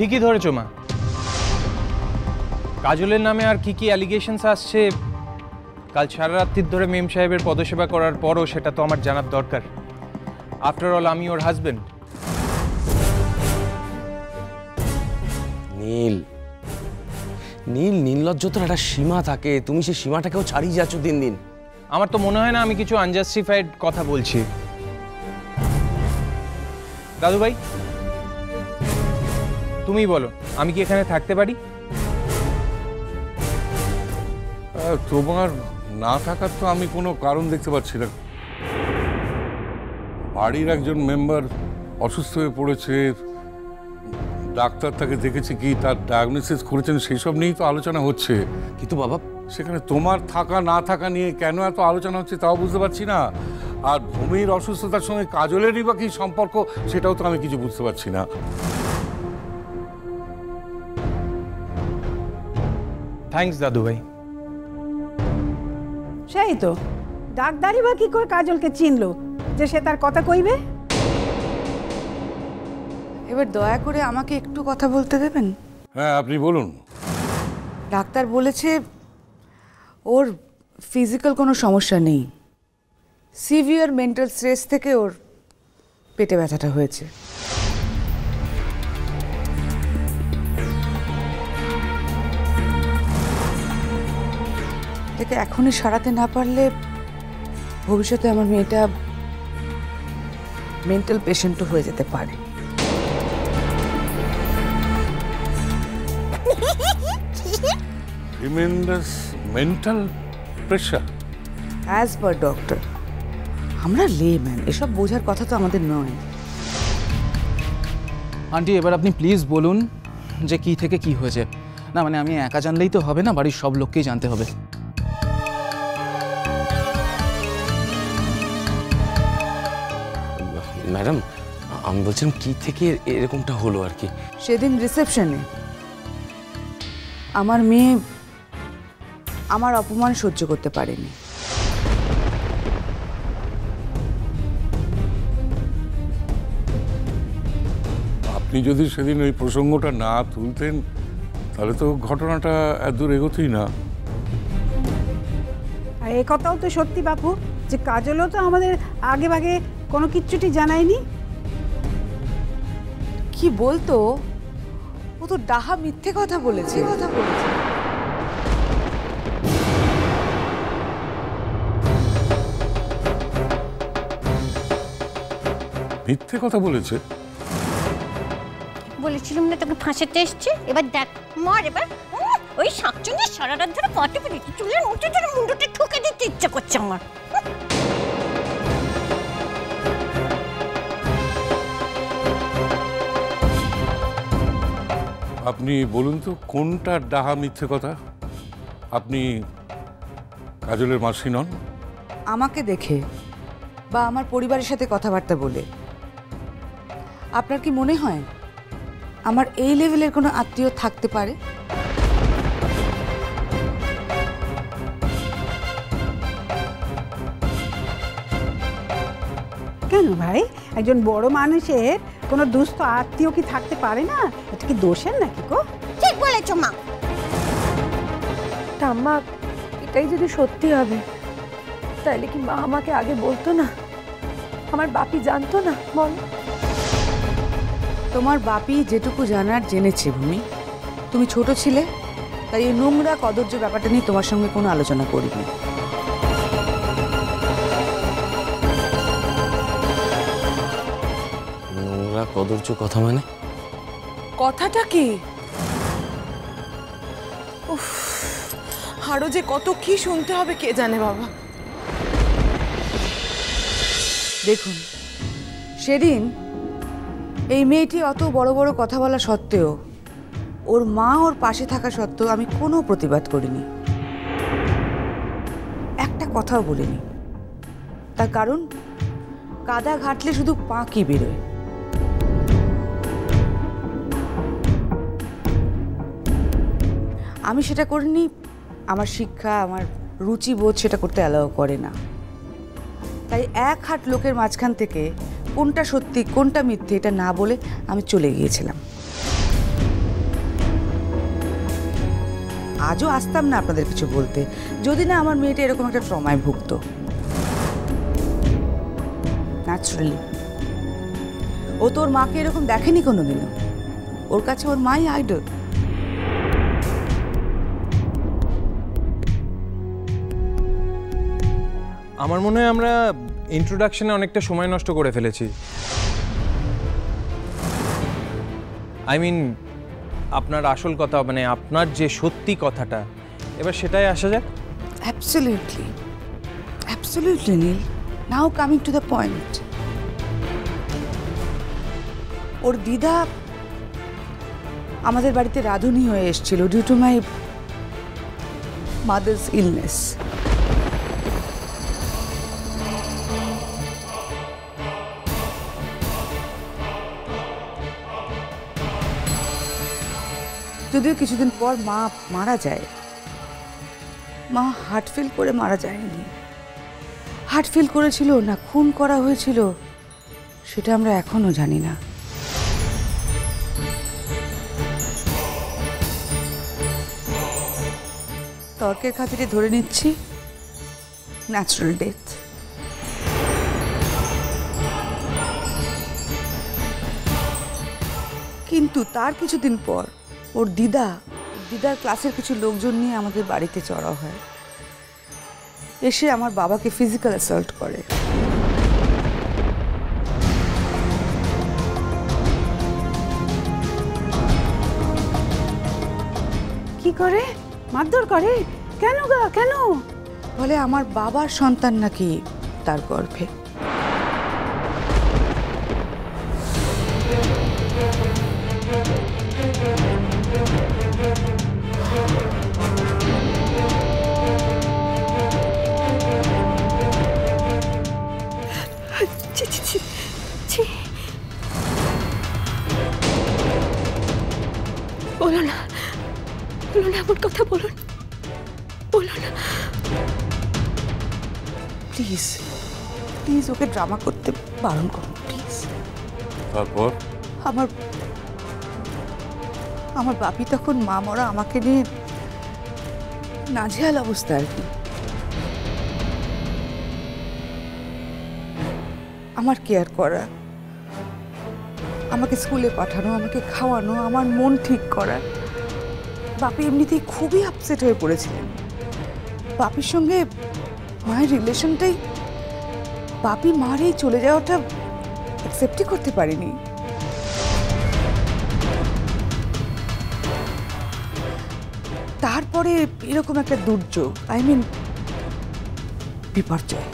ঠিকই ধরেছো মা। কাজলের নামে আর কি কি অ্যালিগেশনস আসছে কাল সারা রাত্রির ধরে মেম সাহেবের পদসেবা করার পরও সেটা তো আমার জানার দরকার। আফটার অল আমি ওর হাজবেন্ড। নীল নীল নির্লজ্জতার একটা সীমা থাকে, তুমি সেই সীমাটাকেও ছাড়িয়ে যাচ্ছ দিন দিন। আমার তো মনে হয় না আমি কিছু আনজাস্টিফাইড কথা বলছি। দাদু ভাই তুমি বলো, আমি কি এখানে থাকতে পারি? তোমার না থাকার তো আমি কোনো কারণ দেখতে পাচ্ছি না। বাড়ির একজন মেম্বার অসুস্থ হয়ে পড়েছে, ডাক্তার তাকে দেখেছে কি, তার ডায়াগনোসিস করেছেন, সেই সব নিয়েই তো আলোচনা হচ্ছে। কিন্তু বাবা সেখানে তোমার থাকা না থাকা নিয়ে কেন এত আলোচনা হচ্ছে তাও বুঝতে পারছি না। আর ভূমির অসুস্থতার সঙ্গে কাজলেরই বা কি সম্পর্ক সেটাও তো আমি কিছু বুঝতে পারছি না। থ্যাঙ্কস দাদু ভাই। সেই তো ডাক্তারি বা কি করে কাজলকে চিনলো যে সে তার কথা কইবে? এবার দয়া করে আমাকে একটু কথা বলতে দেবেন? হ্যাঁ আপনি বলুন। ডাক্তার বলেছে ওর ফিজিক্যাল কোনো সমস্যা নেই, সিভিয়ার মেন্টাল স্ট্রেস থেকে ওর পেটে ব্যথাটা হয়েছে। এটাকে এখনই সারাতে না পারলে ভবিষ্যতে আমার মেয়েটা মেন্টাল পেশেন্টও হয়ে যেতে পারে। Tremendous mental pressure as per doctor. আমরা লেম্যান, এসব বোঝার কথা তো আমাদের নয়। আন্টি এবার আপনি প্লিজ বলুন যে কি থেকে কি হয়েছে। না মানে আমি একা জানলেই তো হবে না, বাড়ির সব লোককেই জানতে হবে। ম্যাডাম আমি বলছিলাম কি থেকে এরকমটা হলো আর কি। সেদিন রিসেপশনে আমার মেয়ে আমার অপমান সহ্য করতে পারেনি। আপনি যদি সেদিন ওই প্রসঙ্গটা না তুলতেন তাহলে তো ঘটনাটা এত দূর এগোতেই না। আর এ কথাও তো সত্যি বাপু যে কাজলও তো আমাদের আগে ভাগে কোনো কিচ্ছুটি জানায়নি। কি বলতো, ও তো ডাহা মিথ্যে কথা বলেছে। মিথ্যে কথা বলেছে? বলেছিলাম না তোকে ফাঁসাতে এসছে, এবার দেখ মর। এবার ওই শাকচুন্নি সারা রাত ধরে পাটে পেরেছি, চুলের মুঠে ধরে মুন্ডুতে ঠুকে দিতে ইচ্ছা করছে আমার। আপনি বলুন তো কোনটা ডাহা মিথ্যে কথা? আপনি কাজলের মাসি নন? আমাকে দেখে বা আমার পরিবারের সাথে কথাবার্তা বলে আপনার কি মনে হয় আমার এই লেভেলের কোনো আত্মীয় থাকতে পারে? কেন ভাই, একজন বড় মানুষের কোনো দুস্থ আত্মীয় কি থাকতে পারে না? এটা কি দোষের নাকি গো? ঠিক বলেছো মা। ঠাম্মা এটাই যদি সত্যি হবে তাহলে কি মা আমাকে আগে বলতো না? আমার বাপি জানতো না? বল। তোমার বাপি যেটুকু জানার জেনেছে ভূমি, তুমি ছোট ছিলে তাই এই নোংরা কদর্য ব্যাপারটা নিয়ে তোমার সঙ্গে কোনো আলোচনা করিনি। নোংরা কদর্য কথা মানে? কথাটা কি? উফ, আরো যে কত কি শুনতে হবে কে জানে বাবা। দেখুন সেদিন এই মেয়েটি অত বড় বড় কথা বলা সত্ত্বেও, ওর মা ওর পাশে থাকা সত্ত্বেও আমি কোনো প্রতিবাদ করিনি, একটা কথাও বলিনি। তার কারণ কাদা ঘাটলে শুধু পাঁকি বেরোয়। আমি সেটা করিনি, আমার শিক্ষা আমার রুচিবোধ সেটা করতে অ্যালাউ করে না। তাই এক হাট লোকের মাঝখান থেকে কোনটা সত্যি কোনটা মিথ্যে এটা না বলে আমি চলে গিয়েছিলাম। আজও আসতাম না আপনাদের কিছু বলতে, যদি না আমার মেয়েটা এরকম একটা ট্রমায় ভুগতো। ন্যাচারালি ও তোর মাকে এরকম দেখেনি কোনোদিনও, ওর কাছে ওর মাই আইডল। আমার মনে হয় আমরা ইন্ট্রোডাকশনে অনেকটা সময় নষ্ট করে ফেলেছি। আই মিন আপনার আসল কথা, মানে আপনার যে সত্যি কথাটা, এবার সেটাই আসা যাক। Absolutely absolutely Neel, now coming to the point. ওর দিদা আমাদের বাড়িতে রাঁধুনি হয়ে এসেছিল due to my mother's illness. যদিও কিছুদিন পর মা মারা যায়, মা হার্ট ফেল করে মারা যায়নি। হার্ট ফেল করেছিল না খুন করা হয়েছিল সেটা আমরা এখনো জানি না। তর্কের খাতিরে ধরে নিচ্ছি ন্যাচারাল ডেথ। কিন্তু তার কিছুদিন পর ওর দিদার ক্লাসের কিছু লোকজন নিয়ে আমাদের বাড়িতে চড়া হয়, এসে আমার বাবাকে ফিজিক্যাল অ্যাসল্ট করে। কি করে? মারধর করে? কেন গা, কেন? বলে আমার বাবার সন্তান নাকি তার গর্ভে। ছি ছি ছি ছি, বলো না, বলো না, এমন কথা বলো না, বলো না। প্লিজ প্লিজ ওকে ড্রামা করতে বারণ করুন প্লিজ। তারপর আমার বাপি তখন মা মরা আমাকে নিয়ে নাজেহাল অবস্থা আর কি। আমার কেয়ার করা, আমাকে স্কুলে পাঠানো, আমাকে খাওয়ানো, আমার মন ঠিক করা। বাপি এমনিতেই খুবই আপসেট হয়ে পড়েছিলেন। বাপির সঙ্গে মায়ের রিলেশনটাই, বাপি মার এই চলে যাওয়াটা অ্যাকসেপ্টই করতে পারিনি। তারপরে এরকম একটা দুর্যোগ, আই মিন বিপর্যয়।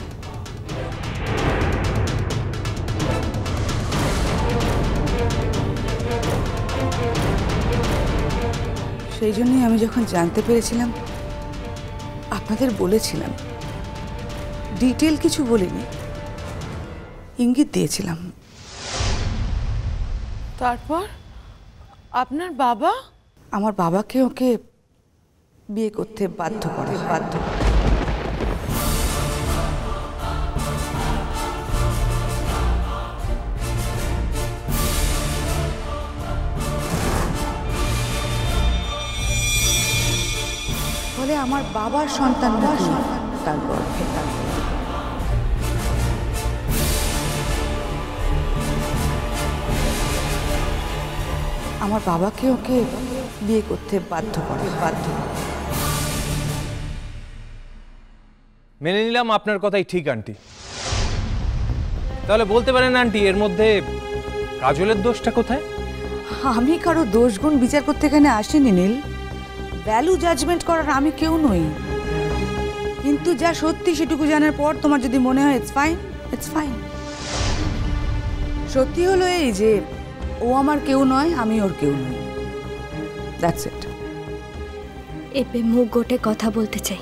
সেই জন্যই আমি যখন জানতে পেরেছিলাম আপনাদের বলেছিলাম, ডিটেল কিছু বলিনি, ইঙ্গিত দিয়েছিলাম। তারপর আপনার বাবা? আমার বাবাকে ওকে বিয়ে করতে বাধ্য করে। বলে আমার বাবার সন্তান নাকি তার গর্ভে। আমার বাবাকে ওকে বিয়ে করতে বাধ্য করে। মেনে নিলাম আপনার কথাই ঠিক আন্টি। তাহলে বলতে পারেন আন্টি, এর মধ্যে কাজলের দোষটা কোথায়? আমি কারো দোষ গুণ বিচার করতে এখানে আসিনি নীল। ভ্যালু জাজমেন্ট করার আমি কেউ নই। কিন্তু যা সত্যি সেটুকু জানার পর তোমার যদি মনে হয় ইটস ফাইন, ইটস ফাইন। সত্যি হলো এই যে ও আমার কেউ নয়, আমি ওর কেউ নই। That's it. এবে মুখ গোটে কথা বলতে চাই।